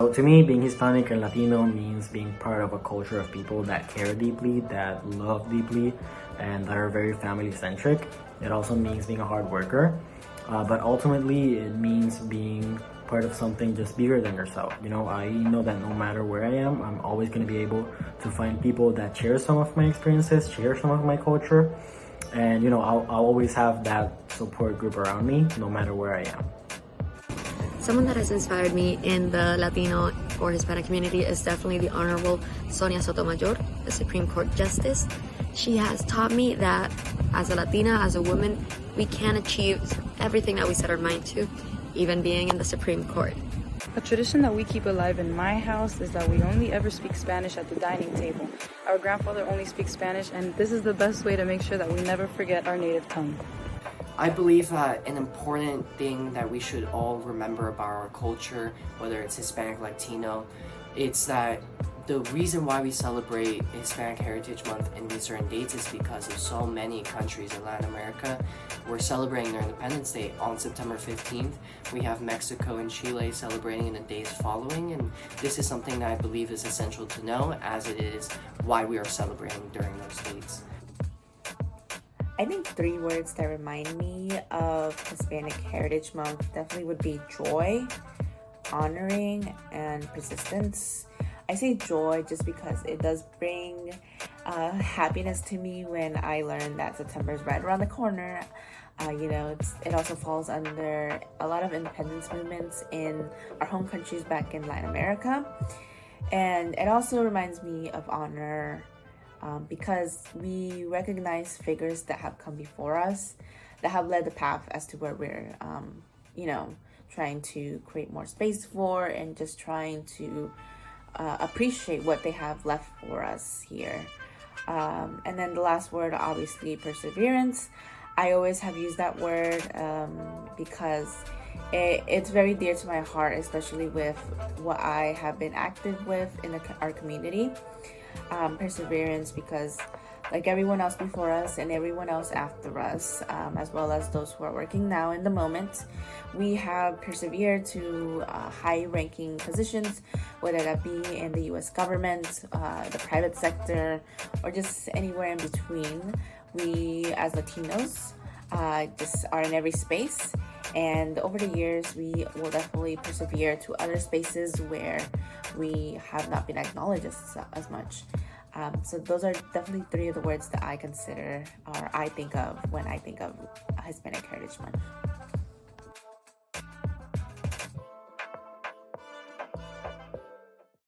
So to me, being Hispanic and Latino means being part of a culture of people that care deeply, that love deeply, and that are very family-centric. It also means being a hard worker, but ultimately it means being part of something just bigger than yourself. You know, I know that no matter where I am, I'm always going to be able to find people that share some of my experiences, share some of my culture, and you know, I'll always have that support group around me no matter where I am. Someone that has inspired me in the Latino or Hispanic community is definitely the Honorable Sonia Sotomayor, the Supreme Court Justice. She has taught me that as a Latina, as a woman, we can achieve everything that we set our mind to, even being in the Supreme Court. A tradition that we keep alive in my house is that we only ever speak Spanish at the dining table. Our grandfather only speaks Spanish, and this is the best way to make sure that we never forget our native tongue. I believe that an important thing that we should all remember about our culture, whether it's Hispanic, Latino, it's that the reason why we celebrate Hispanic Heritage Month in these certain dates is because of so many countries in Latin America. We're celebrating their Independence Day on September 15th. We have Mexico and Chile celebrating in the days following, and this is something that I believe is essential to know, as it is why we are celebrating during those dates. I think 3 words that remind me of Hispanic Heritage Month definitely would be joy, honoring, and persistence. I say joy just because it does bring happiness to me when I learn that September is right around the corner. It also falls under a lot of independence movements in our home countries back in Latin America. And it also reminds me of honor, because we recognize figures that have come before us, that have led the path as to where we're, trying to create more space for, and just trying to appreciate what they have left for us here. And then the last word, obviously, perseverance. I always have used that word because it's very dear to my heart, especially with what I have been active with in our community. Perseverance, because like everyone else before us and everyone else after us, as well as those who are working now in the moment, we have persevered to high-ranking positions, whether that be in the U.S. government, the private sector, or just anywhere in between. We, as Latinos, just are in every space, and over the years, we will definitely persevere to other spaces where we have not been acknowledged as much. So those are definitely 3 of the words that I consider, or I think of when I think of Hispanic Heritage Month.